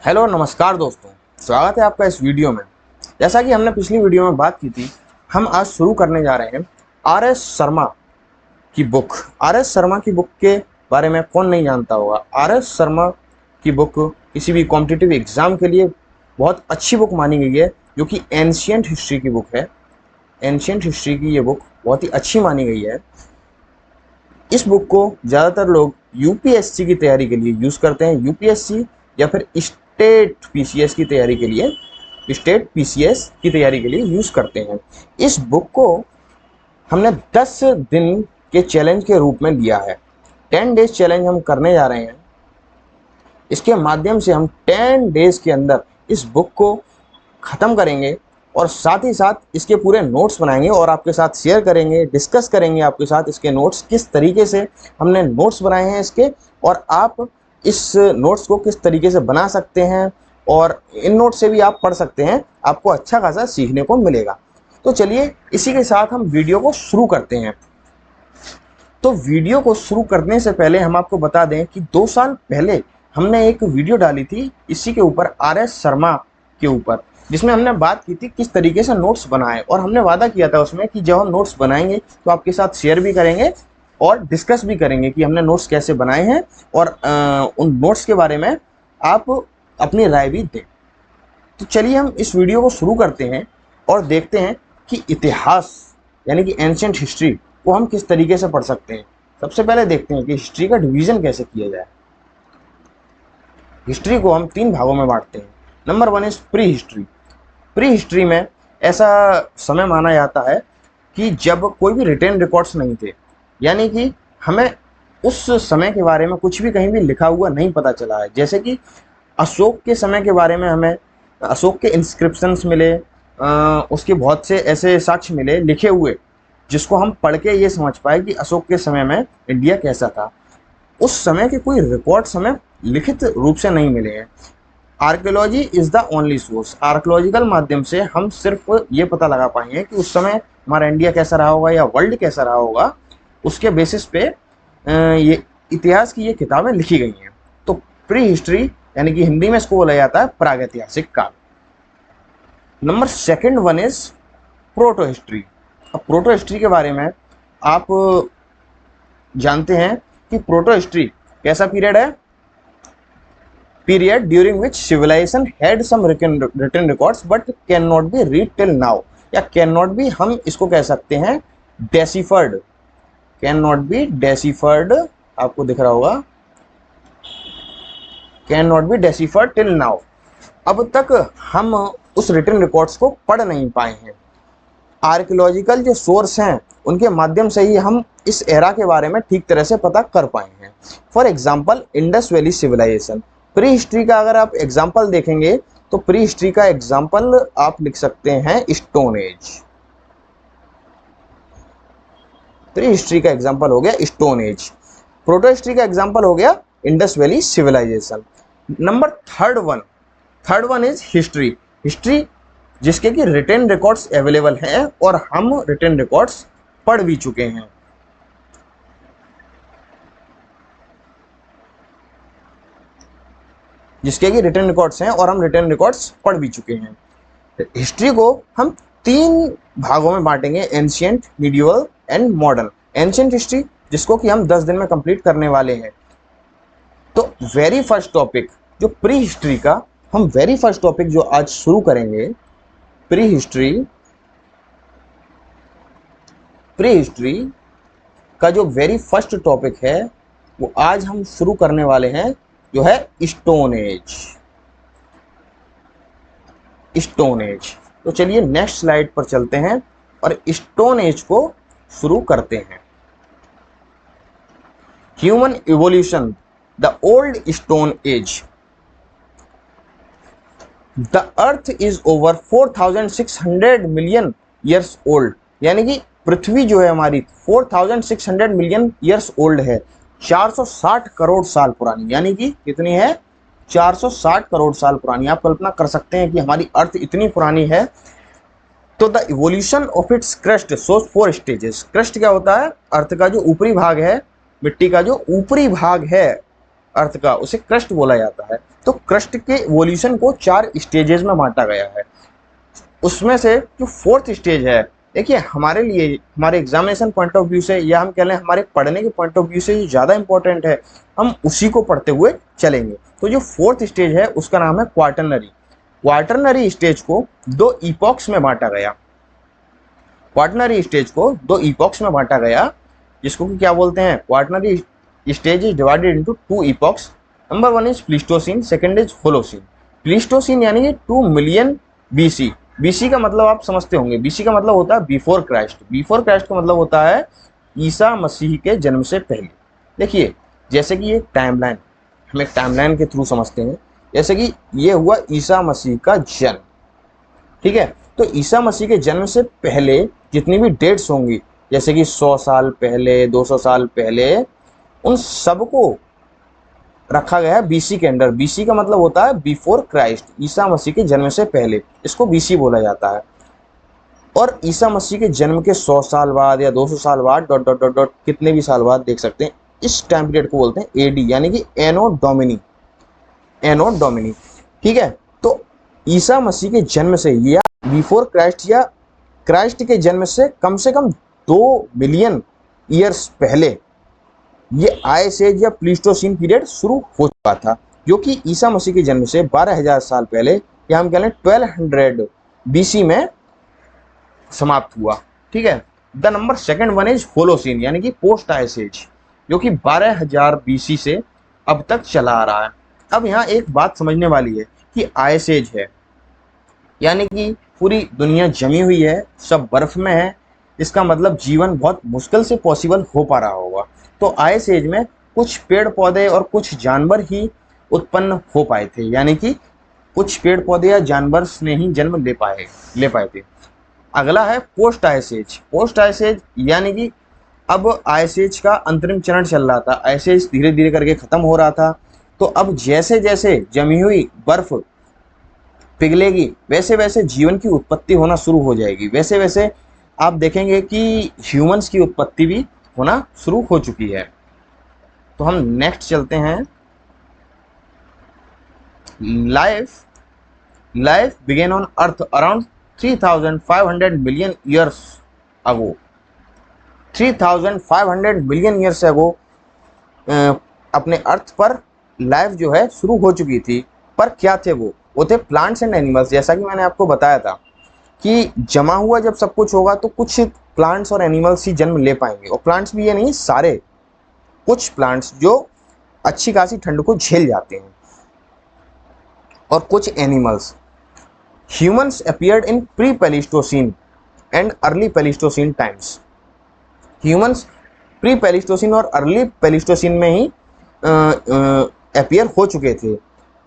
Hello नमस्कार दोस्तों, स्वागत है आपका इस वीडियो में। जैसा कि हमने पिछली वीडियो में बात की थी, हम आज शुरू करने जा रहे हैं आर एस शर्मा की बुक। आर एस शर्मा की बुक के बारे में कौन नहीं जानता होगा। आर एस शर्मा की बुक किसी भी कॉम्पिटिटिव एग्ज़ाम के लिए बहुत अच्छी बुक मानी गई है, जो कि एंशियंट हिस्ट्री की बुक है। एंशियंट हिस्ट्री की ये बुक बहुत ही अच्छी मानी गई है। इस बुक को ज़्यादातर लोग यूपीएससी की तैयारी के लिए यूज़ करते हैं, यूपीएससी या फिर स्टेट पीसीएस की तैयारी के लिए, स्टेट पीसीएस की तैयारी के लिए यूज़ करते हैं। इस बुक को हमने 10 दिन के चैलेंज के रूप में लिया है। 10 डेज चैलेंज हम करने जा रहे हैं। इसके माध्यम से हम 10 डेज के अंदर इस बुक को ख़त्म करेंगे और साथ ही साथ इसके पूरे नोट्स बनाएंगे और आपके साथ शेयर करेंगे, डिस्कस करेंगे आपके साथ इसके नोट्स, किस तरीके से हमने नोट्स बनाए हैं इसके, और आप इस नोट्स को किस तरीके से बना सकते हैं और इन नोट्स से भी आप पढ़ सकते हैं। आपको अच्छा खासा सीखने को मिलेगा। तो चलिए इसी के साथ हम वीडियो को शुरू करते हैं। तो वीडियो को शुरू करने से पहले हम आपको बता दें कि 2 साल पहले हमने एक वीडियो डाली थी इसी के ऊपर, आर एस शर्मा के ऊपर, जिसमें हमने बात की थी किस तरीके से नोट्स बनाएं, और हमने वादा किया था उसमें कि जब हम नोट्स बनाएंगे तो आपके साथ शेयर भी करेंगे और डिस्कस भी करेंगे कि हमने नोट्स कैसे बनाए हैं, और उन नोट्स के बारे में आप अपनी राय भी दें। तो चलिए हम इस वीडियो को शुरू करते हैं और देखते हैं कि इतिहास यानी कि एंशिएंट हिस्ट्री को हम किस तरीके से पढ़ सकते हैं। सबसे पहले देखते हैं कि हिस्ट्री का डिवीज़न कैसे किया जाए। हिस्ट्री को हम 3 भागों में बांटते हैं। Number 1 is pre history. Pre history में ऐसा समय माना जाता है कि जब कोई भी रिटेन रिकॉर्ड्स नहीं थे, यानी कि हमें उस समय के बारे में कुछ भी कहीं भी लिखा हुआ नहीं पता चला है। जैसे कि अशोक के समय के बारे में हमें अशोक के इंस्क्रिप्शंस मिले, उसके बहुत से ऐसे साक्ष्य मिले लिखे हुए, जिसको हम पढ़ के ये समझ पाए कि अशोक के समय में इंडिया कैसा था। उस समय के कोई रिकॉर्ड्स हमें लिखित रूप से नहीं मिले हैं। Archaeology is the only source. Archaeological माध्यम से हम सिर्फ ये पता लगा पाएंगे कि उस समय हमारा इंडिया कैसा रहा होगा या वर्ल्ड कैसा रहा होगा। उसके बेसिस पे ये इतिहास की ये किताबें लिखी गई हैं। तो प्री हिस्ट्री यानी कि हिंदी में इसको बोला जाता है प्रागैतिहासिक काल। Number 2 is proto history. अब प्रोटो हिस्ट्री के बारे में आप जानते हैं कि प्रोटो हिस्ट्री कैसा पीरियड है? Period during which civilization had some written records but can not be read till now, या कैन नॉट बी, हम इसको कह सकते हैं deciphered. Can not be deciphered, आपको दिख रहा होगा, can not be deciphered till now. अब तक हम उस रिटन रिकॉर्ड्स को पढ़ नहीं पाए हैं। आर्कियोलॉजिकल जो सोर्स हैं उनके माध्यम से ही हम इस एरा के बारे में ठीक तरह से पता कर पाए हैं। For example Indus valley civilization. Pre history का अगर आप एग्जाम्पल देखेंगे तो प्री हिस्ट्री का एग्जाम्पल आप लिख सकते हैं स्टोन एज। प्री हिस्ट्री का एग्जाम्पल हो गया स्टोन एज। प्रोटो हिस्ट्री का एग्जाम्पल हो गया Indus valley civilization. Number third one is history. History जिसके कि रिटन रिकॉर्ड्स अवेलेबल हैं और हम रिटन रिकॉर्ड्स पढ़ भी चुके हैं। जिसके कि रिटन रिकॉर्ड्स हैं और हम रिटन रिकॉर्ड्स पढ़ भी चुके हैं। हिस्ट्री को हम 3 भागों में बांटेंगे, ancient, medieval and modern. Ancient history जिसको कि हम 10 दिन में कंप्लीट करने वाले हैं। तो वेरी फर्स्ट टॉपिक जो प्री हिस्ट्री का, हम वेरी फर्स्ट टॉपिक जो आज शुरू करेंगे, प्री हिस्ट्री का जो वेरी फर्स्ट टॉपिक है वो आज हम शुरू करने वाले हैं, जो है स्टोन एज। Stone age. तो चलिए नेक्स्ट स्लाइड पर चलते हैं और स्टोन एज को शुरू करते हैं। Human evolution, the old stone age. The earth is over 4600 million years old, यानी कि पृथ्वी जो है हमारी 4600 मिलियन ईयर्स ओल्ड है। 460 करोड़ साल पुरानी, यानी कि कितनी है? 460 करोड़ साल पुरानी। आप कल्पना कर सकते हैं कि हमारी अर्थ इतनी पुरानी है। तो the evolution of its crust shows 4 stages. Crust क्या होता है? अर्थ का जो ऊपरी भाग है, मिट्टी का जो ऊपरी भाग है, अर्थ का, उसे क्रस्ट बोला जाता है। तो क्रस्ट के इवोल्यूशन को 4 स्टेजेस में बांटा गया है। उसमें से जो 4th स्टेज है, देखिए हमारे लिए, हमारे एग्जामिनेशन पॉइंट ऑफ व्यू से, या हम कह लें हमारे पढ़ने के पॉइंट ऑफ व्यू से ये ज़्यादा इंपॉर्टेंट है, हम उसी को पढ़ते हुए चलेंगे। तो जो 4th स्टेज है उसका नाम है क्वाटरनरी। क्वाटरनरी स्टेज को 2 इपॉक्स में बांटा गया। क्वाटरनरी स्टेज को 2 इपॉक्स में बांटा गया, जिसको कि क्या बोलते हैं, quaternary stage is divided into 2 epochs. Number 1 is Pleistocene, second is Holocene. Pleistocene यानी कि 2 मिलियन बीसी। बीसी का मतलब आप समझते होंगे, बीसी का मतलब होता है बिफोर क्राइस्ट। बिफोर क्राइस्ट का मतलब होता है ईसा मसीह के जन्म से पहले। देखिए जैसे कि ये टाइमलाइन, हम एक टाइमलाइन के थ्रू समझते हैं, जैसे कि ये हुआ ईसा मसीह का जन्म, ठीक है। तो ईसा मसीह के जन्म से पहले जितनी भी डेट्स होंगी, जैसे कि 100 साल पहले, 200 साल पहले, उन सबको रखा गया है बीसी के अंडर। बीसी का मतलब होता है बिफोर क्राइस्ट, ईसा मसीह के जन्म से पहले, इसको बीसी बोला जाता है। और ईसा मसीह के जन्म के 100 साल बाद या 200 साल बाद डॉट डॉट डॉट डॉट कितने भी साल बाद देख सकते हैं, इस टाइम पीरियड को बोलते हैं एडी, यानी कि एनो डोमिनी। एनो डोमिनी, ठीक है। तो ईसा मसीह के जन्म से या बिफोर क्राइस्ट या क्राइस्ट के जन्म से कम 2 मिलियन ईयर्स पहले ये आइस एज या प्लीस्टोसीन पीरियड शुरू हो चुका था, जो कि ईसा मसीह के जन्म से 12,000 साल पहले, या हम कह लें 1200 बीसी में समाप्त हुआ, ठीक है। The number second one is Holocene, यानी कि पोस्ट आइस एज, जो कि 12,000 बीसी से अब तक चला आ रहा है। अब यहाँ एक बात समझने वाली है कि आइस एज है, यानी कि पूरी दुनिया जमी हुई है, सब बर्फ में है, इसका मतलब जीवन बहुत मुश्किल से पॉसिबल हो पा रहा होगा। तो आइस एज में कुछ पेड़ पौधे और कुछ जानवर ही उत्पन्न हो पाए थे, यानी कि कुछ पेड़ पौधे या जानवर ने ही जन्म ले पाए थे। अगला है post ice age. Post ice age यानी कि अब आइस एज का अंतरिम चरण चल रहा था, आइस एज धीरे धीरे करके खत्म हो रहा था। तो अब जैसे जैसे जमी हुई बर्फ पिघलेगी, वैसे वैसे जीवन की उत्पत्ति होना शुरू हो जाएगी। वैसे वैसे आप देखेंगे कि ह्यूमंस की उत्पत्ति भी होना शुरू हो चुकी है। तो हम नेक्स्ट चलते हैं। Life begin on earth around 3,500 million years ago. 3,500 million years ago अपने अर्थ पर लाइफ जो है शुरू हो चुकी थी। पर क्या थे वो थे प्लांट्स एंड एनिमल्स। जैसा कि मैंने आपको बताया था कि जमा हुआ जब सब कुछ होगा तो कुछ प्लांट्स और एनिमल्स ही जन्म ले पाएंगे। और प्लांट्स भी ये नहीं, सारे, कुछ प्लांट्स जो अच्छी खासी ठंड को झेल जाते हैं, और कुछ animals. Humans appeared in pre Pleistocene and early Pleistocene times. Humans pre Pleistocene और अर्ली पैलिस्टोसिन में ही अपीयर हो चुके थे।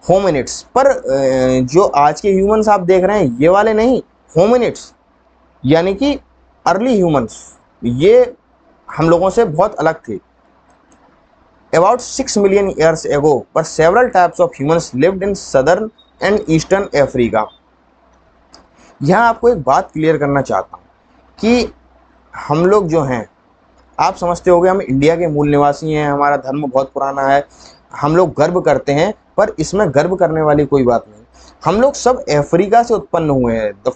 होमिनिड्स, पर जो आज के ह्यूमंस आप देख रहे हैं ये वाले नहीं, होमिनिड्स यानी कि अर्ली ह्यूमंस, ये हम लोगों से बहुत अलग थे। About 6 million years ago, but several types of humans lived in southern and eastern Africa. यहाँ आपको एक बात क्लियर करना चाहता हूँ कि हम लोग जो हैं, आप समझते होंगे हम इंडिया के मूल निवासी हैं, हमारा धर्म बहुत पुराना है, हम लोग गर्व करते हैं, पर इसमें गर्व करने वाली कोई बात नहीं। हम लोग सब अफ्रीका से उत्पन्न हुए हैं। द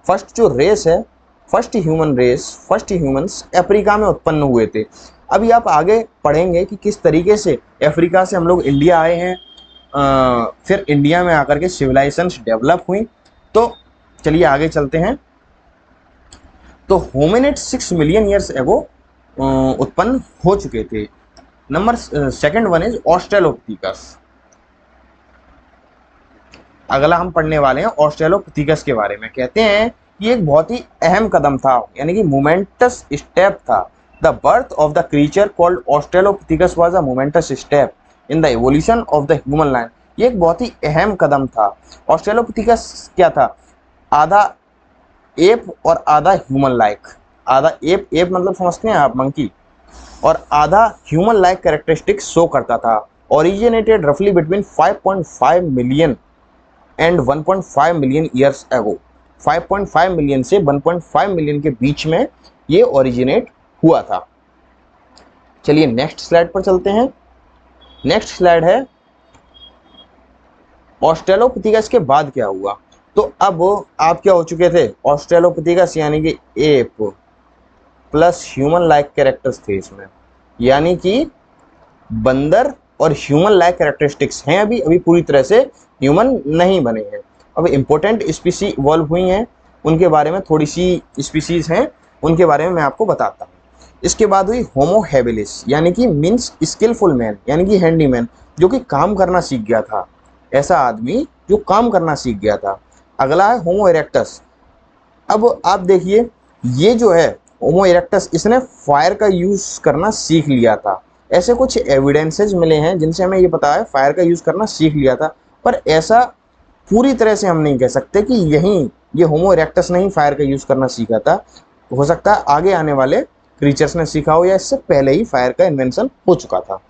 फर्स्ट जो रेस है, फर्स्ट ह्यूमंस अफ्रीका में उत्पन्न हुए थे। अभी आप आगे पढ़ेंगे कि किस तरीके से अफ्रीका से हम लोग इंडिया आए हैं, फिर इंडिया में आकर के सिविलाइजेशंस डेवलप हुई। तो चलिए आगे चलते हैं। तो होमिनिड 6 मिलियन ईयर्स एगो उत्पन्न हो चुके थे। Number second one is Australopithecus. अगला हम पढ़ने वाले हैं ऑस्ट्रेलोपिथेकस के बारे में। कहते हैं कि एक बहुत ही अहम कदम था, यानी कि मोमेंटस स्टेप था। The birth of the creature called Australopithecus was a momentous step in the evolution of the human line. ये एक बहुत ही अहम कदम था। ऑस्ट्रेलोपिथिकस क्या था? आधा एप और आधा ह्यूमन लाइक। आधा एप मतलब समझते हैं आप, मंकी, और आधा ह्यूमन लाइक कैरेक्टरिस्टिक्स शो करता था। ओरिजिनेटेड रफली between 5.5 million and 1.5 million years ago. 5.5 million से 1.5 मिलियन के बीच में ये ओरिजिनेट हुआ था। चलिए नेक्स्ट स्लाइड पर चलते हैं। नेक्स्ट स्लाइड है ऑस्ट्रेलोपिथेकस के बाद क्या हुआ। तो अब आप क्या हो चुके थे, ऑस्ट्रेलोपिथेकस यानी कि app plus human like characters थे इसमें, यानी कि बंदर और ह्यूमन लाइक कैरेक्टरिस्टिक्स हैं, अभी अभी पूरी तरह से ह्यूमन नहीं बने हैं। अब इंपॉर्टेंट स्पीसी इवॉल्व हुई हैं, उनके बारे में थोड़ी सी स्पीसीज हैं, उनके बारे में मैं आपको बताता हूँ। इसके बाद हुई होमो हैबिलिस यानी कि मीन्स स्किलफुल मैन यानी कि हैंडीमैन, जो कि काम करना सीख गया था, ऐसा आदमी जो काम करना सीख गया था। अगला है होमो इरेक्टस। अब आप देखिए ये जो है होमो इरेक्टस, इसने फायर का यूज करना सीख लिया था। ऐसे कुछ एविडेंसेस मिले हैं जिनसे हमें ये पता है फायर का यूज करना सीख लिया था, पर ऐसा पूरी तरह से हम नहीं कह सकते कि यही ये होमो इरेक्टस ने ही फायर का यूज करना सीखा था। हो सकता है आगे आने वाले क्रीचर्स ने सीखा हो या इससे पहले ही फायर का इन्वेंशन हो चुका था।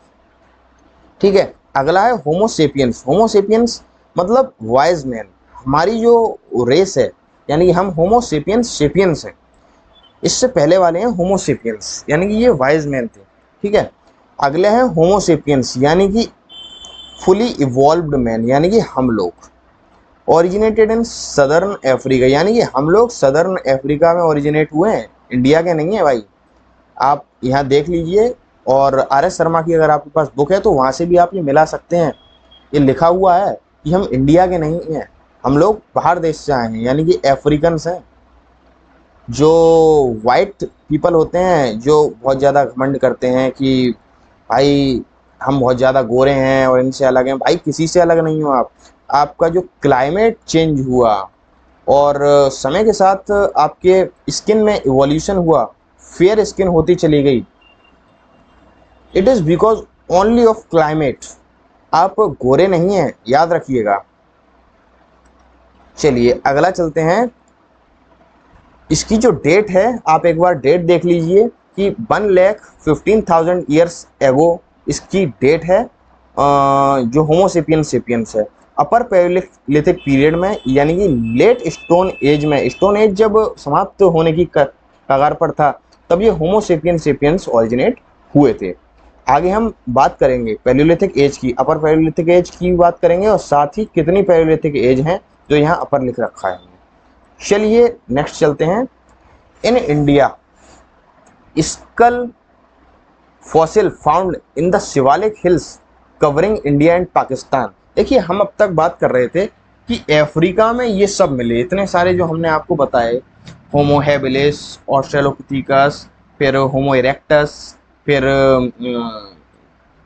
ठीक है, अगला है होमो सेपियंस। होमो सेपियंस मतलब वाइज मैन। हमारी जो रेस है यानी कि हम होमो सेपियंस सेपियंस हैं, इससे पहले वाले हैं होमो सेपियंस यानी कि ये वाइज मैन थे। ठीक है, अगले हैं होमो सेपियंस यानी कि फुली इवॉल्व्ड मैन यानी कि हम लोग। ओरिजिनेटेड इन सदर्न अफ्रीका यानी कि हम लोग सदर्न अफ्रीका में ओरिजिनेट हुए हैं, इंडिया के नहीं है भाई। आप यहाँ देख लीजिए, और आर एस शर्मा की अगर आपके पास बुक है तो वहाँ से भी आप ये मिला सकते हैं। ये लिखा हुआ है कि हम इंडिया के नहीं हैं, हम लोग बाहर देश से आए हैं यानी कि अफ्रीकन्स हैं। जो वाइट पीपल होते हैं जो बहुत ज़्यादा घमंड करते हैं कि भाई हम बहुत ज़्यादा गोरे हैं और इनसे अलग हैं, भाई किसी से अलग नहीं हो आप। आपका जो क्लाइमेट चेंज हुआ और समय के साथ आपके स्किन में इवोल्यूशन हुआ, फेयर स्किन होती चली गई, it is because only of climate. आप गोरे नहीं हैं, याद रखिएगा। चलिए अगला चलते हैं। इसकी जो डेट है आप एक बार डेट देख लीजिए कि 1,15,000 ईयर्स एगो इसकी डेट है, जो होमो सेपियंस सेपियंस है। अपर पैलियोलिथिक पीरियड में यानी कि लेट स्टोन एज में, स्टोन एज जब समाप्त होने की कगार पर था, तब ये होमो सेपियंस सेपियंस ओरिजिनेट हुए थे। आगे हम बात करेंगे पैलियोलिथिक एज की, अपर पैलियोलिथिक एज की बात करेंगे, और साथ ही कितनी पैलियोलिथिक एज हैं जो यहाँ अपर लिख रखा है। चलिए नेक्स्ट चलते हैं। In India skull fossil found in the Shivalik hills covering India and Pakistan. देखिए हम अब तक बात कर रहे थे कि अफ्रीका में ये सब मिले, इतने सारे जो हमने आपको बताए, होमो हैबिलिस, ऑस्ट्रेलोपिथेकस, फिर होमो इरेक्टस, फिर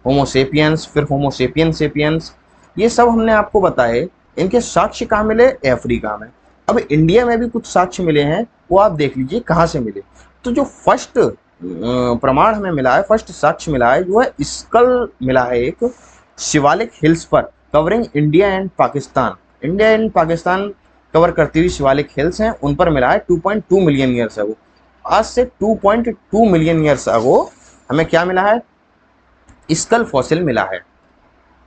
होमो सेपियंस, फिर होमो सेपियंस सेपियंस, ये सब हमने आपको बताए। इनके साक्ष्य कहाँ मिले? अफ्रीका में। अब इंडिया में भी कुछ साक्ष्य मिले हैं, वो आप देख लीजिए कहाँ से मिले। तो जो फर्स्ट प्रमाण हमें मिला है, फर्स्ट साक्ष्य मिला है, जो है स्कल मिला है एक शिवालिक हिल्स पर covering India and Pakistan. India and Pakistan cover करती हुई शिवालिक हिल्स हैं, उन पर मिला है 2.2 मिलियन ईयर्स अगो। आज से 2.2 मिलियन ईयर्स अगो हमें क्या मिला है? स्कल फॉसिल मिला है।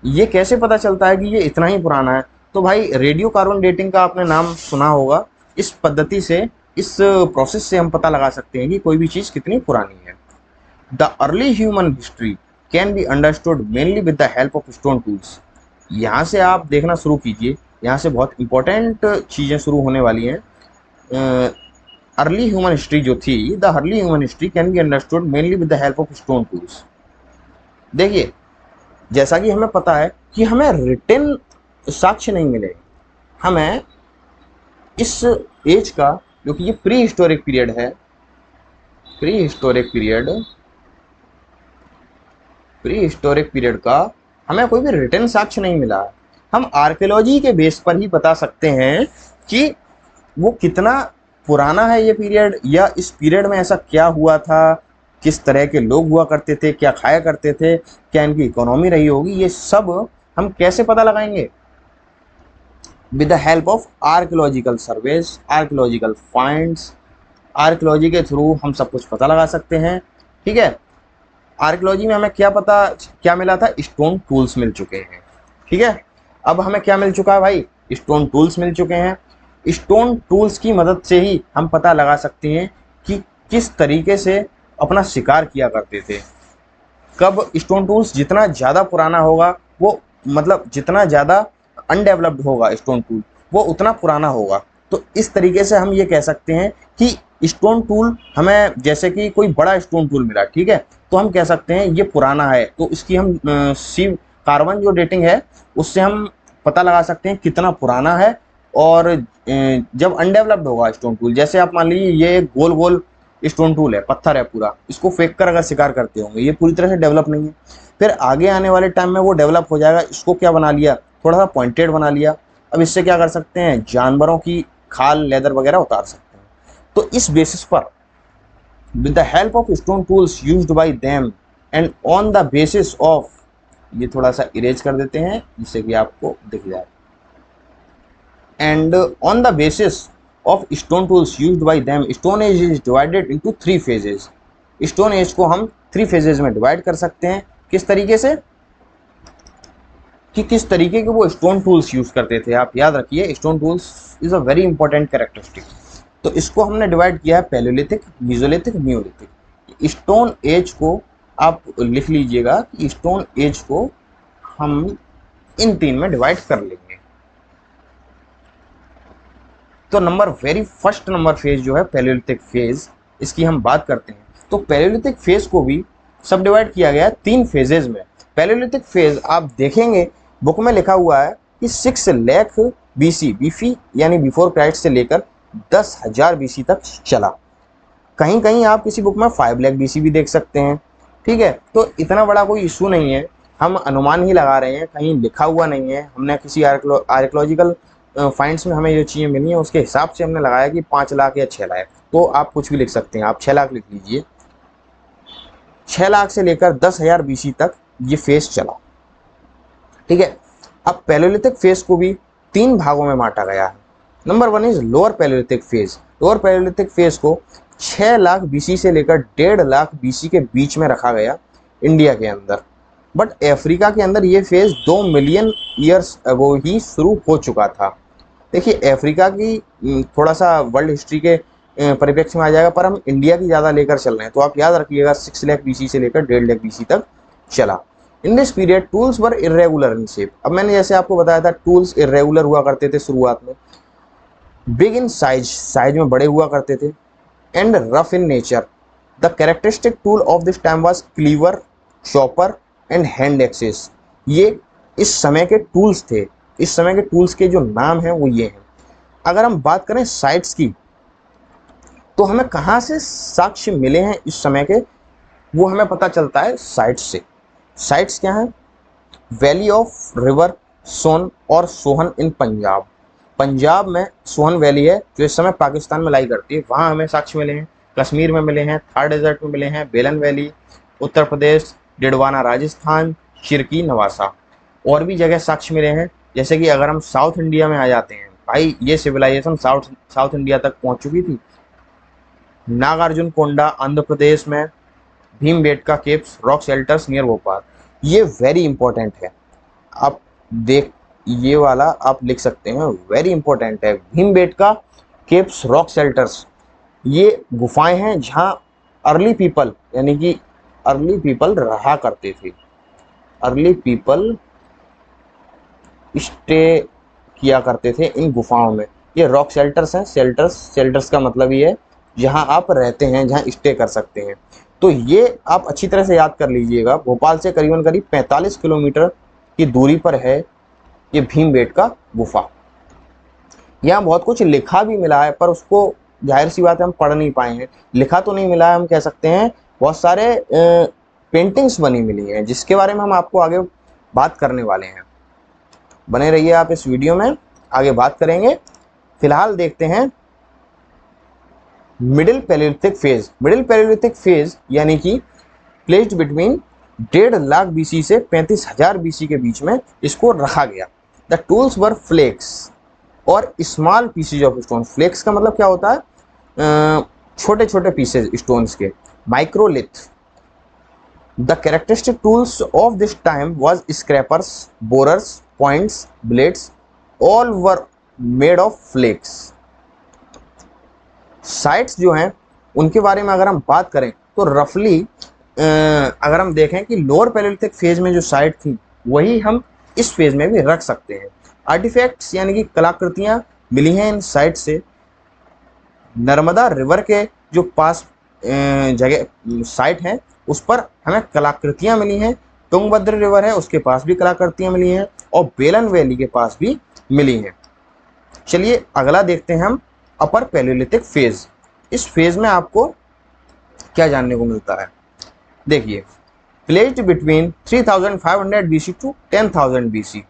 ये कैसे पता चलता है कि ये इतना ही पुराना है? तो भाई रेडियो कार्बन डेटिंग का आपने नाम सुना होगा। इस पद्धति से, इस प्रोसेस से हम पता लगा सकते हैं कि कोई भी चीज़ कितनी पुरानी है। The early human history can be understood mainly with the help of stone tools. यहाँ से आप देखना शुरू कीजिए, यहाँ से बहुत इंपॉर्टेंट चीज़ें शुरू होने वाली हैं। अर्ली ह्यूमन हिस्ट्री जो थी, the early human history can be understood mainly with the help of stone tools. देखिए जैसा कि हमें पता है कि हमें रिटन साक्ष्य नहीं मिले, हमें इस एज का, जो कि ये प्री हिस्टोरिक पीरियड है, प्री हिस्टोरिक पीरियड का हमें कोई भी रिटन साक्ष्य नहीं मिला। हम आर्कियोलॉजी के बेस पर ही बता सकते हैं कि वो कितना पुराना है ये पीरियड, या इस पीरियड में ऐसा क्या हुआ था, किस तरह के लोग हुआ करते थे, क्या खाया करते थे, क्या इनकी इकोनॉमी रही होगी, ये सब हम कैसे पता लगाएंगे? With the help of archaeological surveys, archaeological finds. Archaeology के थ्रू हम सब कुछ पता लगा सकते हैं। ठीक है, आर्कियोलॉजी में हमें क्या मिला था? स्टोन टूल्स मिल चुके हैं। ठीक है, अब हमें क्या मिल चुका है भाई? स्टोन टूल्स मिल चुके हैं। स्टोन टूल्स की मदद से ही हम पता लगा सकते हैं कि किस तरीके से अपना शिकार किया करते थे। कब स्टोन टूल्स जितना ज़्यादा पुराना होगा, वो मतलब जितना ज़्यादा अनडेवलप्ड होगा स्टोन टूल, वो उतना पुराना होगा। तो इस तरीके से हम ये कह सकते हैं कि स्टोन टूल हमें, जैसे कि कोई बड़ा स्टोन टूल मिला, ठीक है, तो हम कह सकते हैं ये पुराना है, तो इसकी हम सी कार्बन जो डेटिंग है उससे हम पता लगा सकते हैं कितना पुराना है। और जब अनडेवलप्ड होगा स्टोन टूल, जैसे आप मान लीजिए ये एक गोल गोल स्टोन टूल है, पत्थर है पूरा, इसको फेंक कर अगर शिकार करते होंगे, ये पूरी तरह से डेवलप नहीं है। फिर आगे आने वाले टाइम में वो डेवलप हो जाएगा, इसको क्या बना लिया, थोड़ा सा पॉइंटेड बना लिया। अब इससे क्या कर सकते हैं, जानवरों की खाल, लेदर वगैरह उतार सकते हैं। तो इस बेसिस पर, with the help of stone tools used by them and on the basis of, ये थोड़ा सा इरेज कर देते हैं जिससे कि आपको दिख जाए, and on the basis of stone tools used by them, stone age is divided into 3 phases। stone age को हम 3 phases में डिवाइड कर सकते हैं। किस तरीके से, कि किस तरीके के वो स्टोन टूल्स यूज करते थे। आप याद रखिए, stone tools is a very important characteristic. तो इसको हमने डिवाइड किया है Palaeolithic, Mesolithic, Neolithic. Stone age को आप लिख लीजिएगा कि स्टोन एज को हम इन 3 में डिवाइड कर लेंगे। तो वेरी फर्स्ट नंबर फेज जो है पैलियोलिथिक फेज, इसकी हम बात करते हैं। तो पैलियोलिथिक फेज को भी सब डिवाइड किया गया है 3 फेजेज में। पैलियोलिथिक फेज आप देखेंगे बुक में लिखा हुआ है कि 6 लाख बीसी, बीफी यानी बिफोर क्राइस्ट से लेकर 10,000 बीसी तक चला। कहीं कहीं आप किसी बुक में 5 लाख बीसी भी देख सकते हैं, ठीक है। तो इतना बड़ा कोई इशू नहीं है, हम अनुमान ही लगा रहे हैं, कहीं लिखा हुआ नहीं है। हमने किसी आर्कियोलॉजिकल फाइंड्स में हमें जो चीज़ें मिली हैं उसके हिसाब से हमने लगाया कि 5 लाख या 6 लाख। तो आप कुछ भी लिख सकते हैं, आप 6 लाख लिख लीजिए। 6 लाख से लेकर 10,000 बीसी तक ये फेज चला, ठीक है। अब पैलियोलिथिक फेज को भी 3 भागों में बांटा गया है। Number 1 is lower Palaeolithic phase. Lower Palaeolithic phase को 6 लाख बीसी से लेकर 1.5 लाख बीसी के बीच में रखा गया इंडिया के अंदर। बट अफ्रीका के अंदर ये फेज 2 मिलियन ईयर्स अगो ही शुरू हो चुका था। देखिए, अफ्रीका की थोड़ा सा वर्ल्ड हिस्ट्री के परिप्रेक्ष्य में आ जाएगा, पर हम इंडिया की ज़्यादा लेकर चल रहे हैं। तो आप याद रखिएगा 6 लाख बीसी से लेकर 1.5 लाख बीसी तक चला। In this period tools were irregular in shape. अब मैंने जैसे आपको बताया था टूल्स इरेगुलर हुआ करते थे शुरुआत में। बिग इन साइज, साइज में बड़े हुआ करते थे। And rough in nature. The characteristic tool of this time was cleaver, chopper and hand axes. ये इस समय के टूल्स थे। इस समय के टूल्स के जो नाम हैं वो ये हैं। अगर हम बात करें साइट्स की, तो हमें कहाँ से साक्ष्य मिले हैं इस समय के, वो हमें पता चलता है साइट्स से। साइट्स क्या हैं, वैली ऑफ रिवर सोन और सोहन इन पंजाब। पंजाब में सोहन वैली है जो इस समय पाकिस्तान में लाई करती है, वहाँ हमें साक्ष्य मिले हैं। कश्मीर में मिले हैं, थार डेजर्ट में मिले हैं, बेलन वैली उत्तर प्रदेश, डिडवाना राजस्थान, चिरकी नवासा। और भी जगह साक्ष्य मिले हैं। जैसे कि अगर हम साउथ इंडिया में आ जाते हैं, भाई ये सिविलाइजेशन साउथ इंडिया तक पहुंच चुकी थी। नागार्जुन कोंडा आंध्र प्रदेश में, Bhimbetka caves rock shelters near Bhopal. ये वेरी इंपॉर्टेंट है, आप देख, ये वाला आप लिख सकते हैं, वेरी इंपॉर्टेंट है। भीमबेटका केव्स रॉक शेल्टर्स, ये गुफाएं हैं जहाँ अर्ली पीपल, यानी कि अर्ली पीपल रहा करते थे। अर्ली पीपल स्टे किया करते थे इन गुफाओं में। ये रॉक शेल्टर्स हैं। शेल्टर्स का मतलब ये है जहाँ आप रहते हैं, जहाँ स्टे कर सकते हैं। तो ये आप अच्छी तरह से याद कर लीजिएगा। भोपाल से करीबन 45 किलोमीटर की दूरी पर है ये भीमबेटका गुफा। यहाँ बहुत कुछ लिखा भी मिला है, पर उसको जाहिर सी बात है हम पढ़ नहीं पाए हैं। लिखा तो नहीं मिला है, हम कह सकते हैं बहुत सारे पेंटिंग्स बनी मिली हैं, जिसके बारे में हम आपको आगे बात करने वाले हैं। बने रहिए आप इस वीडियो में, आगे बात करेंगे। फिलहाल देखते हैं middle Palaeolithic phase. Middle Palaeolithic phase यानी कि प्लेस्ड बिटवीन 1.5 लाख बीसी से 35,000 बीसी के बीच में इसको रखा गया। द टूल्स वर फ्लेक्स और small pieces of stone. Flakes का मतलब क्या होता है, छोटे छोटे पीसेज स्टोन्स के, microlith. The characteristic tools of this time was scrapers, borers, points, blades, all were made of flakes. Sites जो हैं उनके बारे में अगर हम बात करें तो रफली अगर हम देखें कि लोअर पैलियोलिथिक फेज में जो साइट थी वही हम इस फेज में भी रख सकते हैं। आर्टिफैक्ट्स यानी कि कलाकृतियाँ मिली हैं इन साइट से। नर्मदा रिवर के जो पास जगह साइट है उस पर हमें कलाकृतियाँ मिली हैं। तुंगभद्र रिवर है उसके पास भी कलाकृतियाँ मिली हैं और बेलन वैली के पास भी मिली हैं। चलिए अगला देखते हैं हम अपर पैलियोलिथिक फेज। इस फेज में आपको क्या जानने को मिलता है, देखिए placed between 3500 BC to 10,000 BC।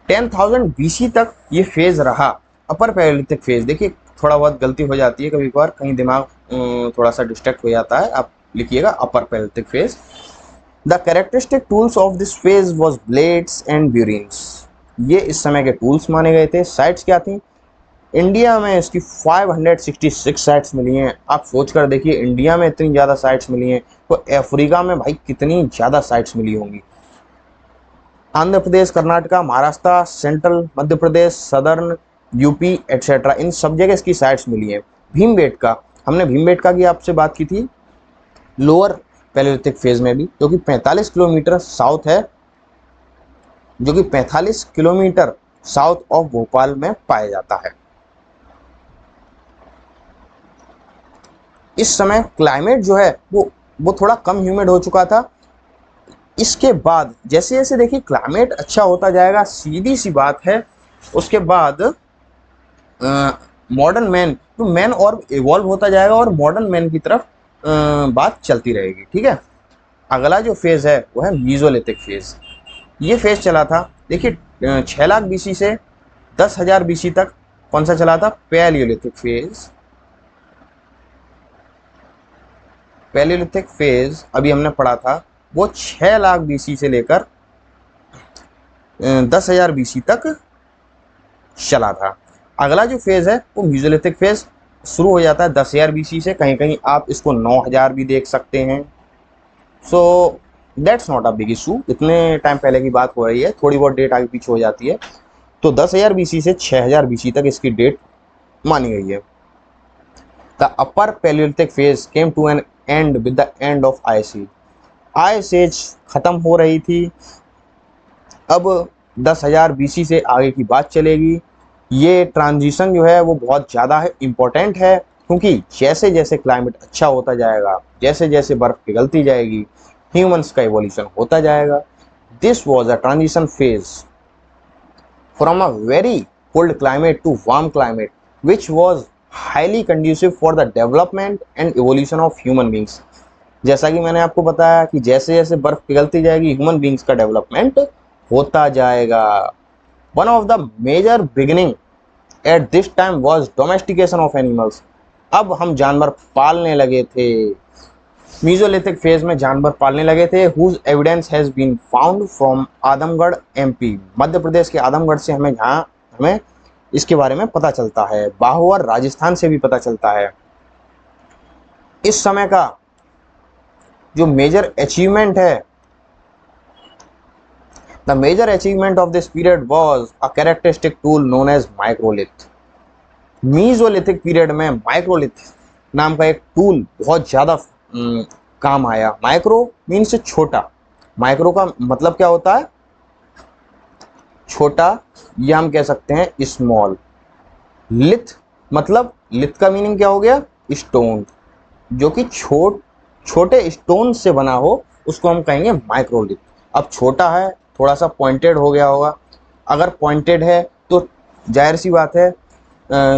10,000 BC तक ये फेज रहा अपर पैलियोलिथिक फेज। देखिए थोड़ा बहुत गलती हो जाती है कभी कभार, कहीं दिमाग थोड़ा सा डिस्ट्रैक्ट हो जाता है। आप लिखिएगा upper Palaeolithic phase. The characteristic tools of this phase was blades and burins. ये इस समय के टूल्स माने गए थे। साइट्स क्या थी, इंडिया में इसकी 566 साइट्स मिली हैं। आप सोच कर देखिए इंडिया में इतनी ज़्यादा साइट्स मिली हैं तो अफ्रीका में भाई कितनी ज़्यादा साइट्स मिली होंगी। Andhra Pradesh, Karnataka, Maharashtra, central Madhya Pradesh, southern UP etcetera, इन सब जगह इसकी साइट्स मिली हैं। भीमबेटका, हमने भीमबेटका की आपसे बात की थी लोअर पैलियोलिथिक फेज में भी, जो कि 45 किलोमीटर साउथ है, जो कि 45 किलोमीटर साउथ ऑफ भोपाल में पाया जाता है। इस समय क्लाइमेट जो है वो थोड़ा कम ह्यूमिड हो चुका था। इसके बाद जैसे जैसे देखिए क्लाइमेट अच्छा होता जाएगा, सीधी सी बात है, उसके बाद मॉडर्न मैन तो मैन और इवॉल्व होता जाएगा और मॉडर्न मैन की तरफ बात चलती रहेगी। ठीक है, अगला जो फेज है वो है मीजोलिथिक फेज। ये फेज चला था देखिए 6 लाख BC से 10,000 BC तक। कौन सा चला था, पैलियोलिथिक फेज। पैलियोलिथिक फेज अभी हमने पढ़ा था वो 6 लाख BC से लेकर 10,000 BC तक चला था। अगला जो फेज है वो मीजोलिथिक फेज शुरू हो जाता है 10,000 BC से। कहीं कहीं आप इसको 9,000 भी देख सकते हैं। So that's not a big issue, इतने टाइम पहले की बात हो रही है, थोड़ी बहुत डेट आगे पीछे हो जाती है। तो 10,000 BC से 6,000 BC तक इसकी डेट मानी गई है। The upper Palaeolithic phase came to an end with the end of ice age. Ice age खत्म हो रही थी, अब 10,000 BC से आगे की बात चलेगी। ये ट्रांजिशन जो है वो बहुत ज़्यादा है, इम्पोर्टेंट है, क्योंकि जैसे जैसे क्लाइमेट अच्छा होता जाएगा, जैसे जैसे बर्फ़ पिघलती जाएगी, ह्यूमंस का इवोल्यूशन होता जाएगा। This was a transition phase from a very cold climate to warm climate which was highly conducive for the development and evolution of human beings. जैसा कि मैंने आपको बताया कि जैसे जैसे बर्फ़ पिघलती जाएगी ह्यूमन बींग्स का डेवलपमेंट होता जाएगा। One of the major beginning at this time was domestication of animals. अब हम जानवर पालने लगे थे। मीजोलिथिक फेज में जानवर पालने लगे थे। Whose evidence has been found from Adamgarh MP। Madhya Pradesh के आदमगढ़ से हमें इसके बारे में पता चलता है। बाहोवर राजस्थान से भी पता चलता है। इस समय का जो मेजर अचीवमेंट है, the major achievement of this period was a characteristic tool known as microlith. Mesolithic period में माइक्रोलिथ नाम का एक टूल बहुत ज़्यादा काम आया। माइक्रो मीन्स छोटा, माइक्रो का मतलब क्या होता है, छोटा, या हम कह सकते हैं स्मॉल। लिथ मतलब, लिथ का मीनिंग क्या हो गया, स्टोन, जो कि छोटे स्टोन से बना हो उसको हम कहेंगे माइक्रोलिथ। अब छोटा है, थोड़ा सा पॉइंटेड हो गया होगा। अगर पॉइंटेड है तो जाहिर सी बात है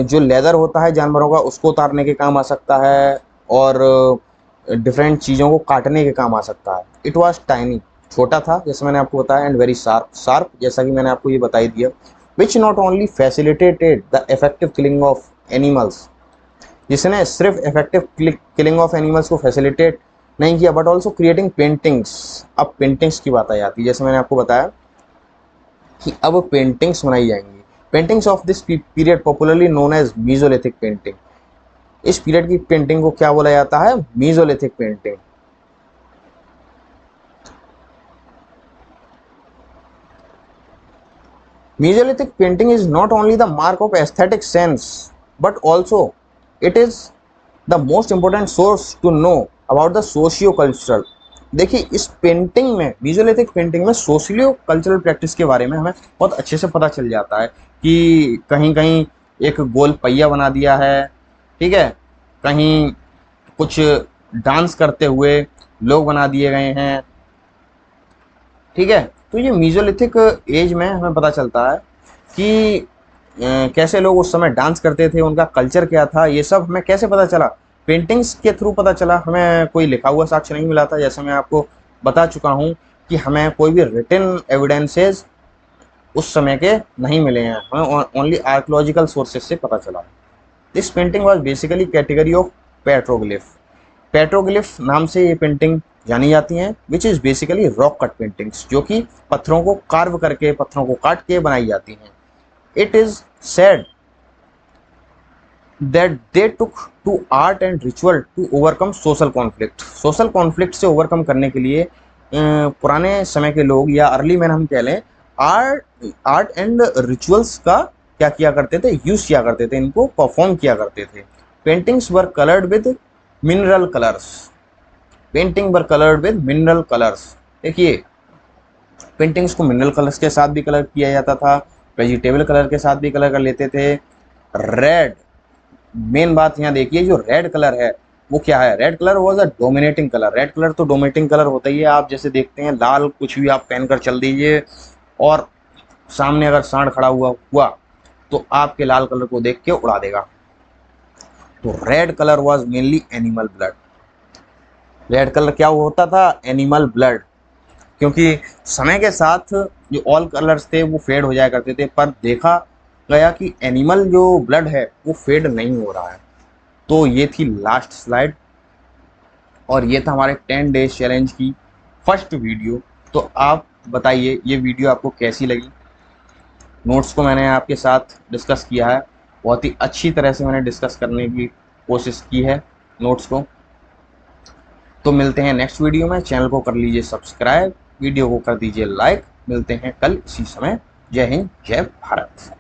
जो लेदर होता है जानवरों का उसको उतारने के काम आ सकता है और डिफरेंट चीज़ों को काटने के काम आ सकता है। इट वॉज टाइनी, छोटा था जैसे मैंने आपको बताया, एंड वेरी शार्प जैसा कि मैंने आपको ये बता ही दिया। Which not only facilitated the effective killing of animals, जिसने सिर्फ इफेक्टिव किलिंग ऑफ एनिमल्स को फैसिलिटेट नहीं किया बट ऑल्सो क्रिएटिंग पेंटिंग्स। अब पेंटिंग्स की बात आ जाती है, जैसे मैंने आपको बताया कि अब पेंटिंग्स बनाई जाएंगी। Paintings of this period popularly known as mesolithic painting. इस पीरियड की पेंटिंग को क्या बोला जाता है, mesolithic painting. Mesolithic painting is not only the mark of aesthetic sense, but also it is the most important source to know about the socio cultural. देखिए इस painting में, मेसोलिथिक पेंटिंग में सोशियो कल्चरल प्रैक्टिस के बारे में हमें बहुत अच्छे से पता चल जाता है कि कहीं कहीं एक गोल पहिया बना दिया है, ठीक है, कहीं कुछ डांस करते हुए लोग बना दिए गए हैं, ठीक है। तो ये मीजोलिथिक एज में हमें पता चलता है कि कैसे लोग उस समय डांस करते थे, उनका कल्चर क्या था, ये सब हमें कैसे पता चला, पेंटिंग्स के थ्रू पता चला। हमें कोई लिखा हुआ साक्ष्य नहीं मिला था, जैसे मैं आपको बता चुका हूँ कि हमें कोई भी रिटन एविडेंसेस उस समय के नहीं मिले हैं, हमें ओनली आर्कोलॉजिकल सोर्सेज से पता चला। This painting was basically category of petroglyph. Petroglyph नाम से ये पेंटिंग जानी जाती हैं, which is basically rock cut paintings, जो कि पत्थरों को कार्व करके, पत्थरों को काट के बनाई जाती हैं। It is said that they took to art and ritual to overcome social conflict. Social conflict से ओवरकम करने के लिए पुराने समय के लोग, या अर्ली मैन हम कह लें, आर्ट एंड रिचुअल्स का क्या किया करते थे, यूज़ किया करते थे, इनको परफॉर्म किया करते थे। Paintings were coloured with mineral colours. Painting were coloured with mineral colours. देखिए पेंटिंग्स को मिनरल कलर्स के साथ भी कलर किया जाता था, वेजिटेबल कलर के साथ भी कलर कर लेते थे। रेड, मेन बात यहाँ देखिए, जो रेड कलर है वो क्या है, red colour was a dominating colour. Red colour तो डोमिनेटिंग कलर होता ही है। आप जैसे देखते हैं लाल कुछ भी आप पहन कर चल दीजिए और सामने अगर सांड खड़ा हुआ तो आपके लाल कलर को देख के उड़ा देगा। तो red colour was mainly animal blood. Red colour क्या होता था, एनिमल ब्लड, क्योंकि समय के साथ जो ऑल कलर्स थे वो फेड हो जाया करते थे, पर देखा गया कि एनिमल जो ब्लड है वो फेड नहीं हो रहा है। तो ये थी लास्ट स्लाइड और ये था हमारे 10 डेज चैलेंज की फर्स्ट वीडियो। तो आप बताइए ये वीडियो आपको कैसी लगी। नोट्स को मैंने आपके साथ डिस्कस किया है, बहुत ही अच्छी तरह से मैंने डिस्कस करने की कोशिश की है नोट्स को। तो मिलते हैं नेक्स्ट वीडियो में। चैनल को कर लीजिए सब्सक्राइब, वीडियो को कर दीजिए लाइक। मिलते हैं कल इसी समय। जय हिंद, जय भारत।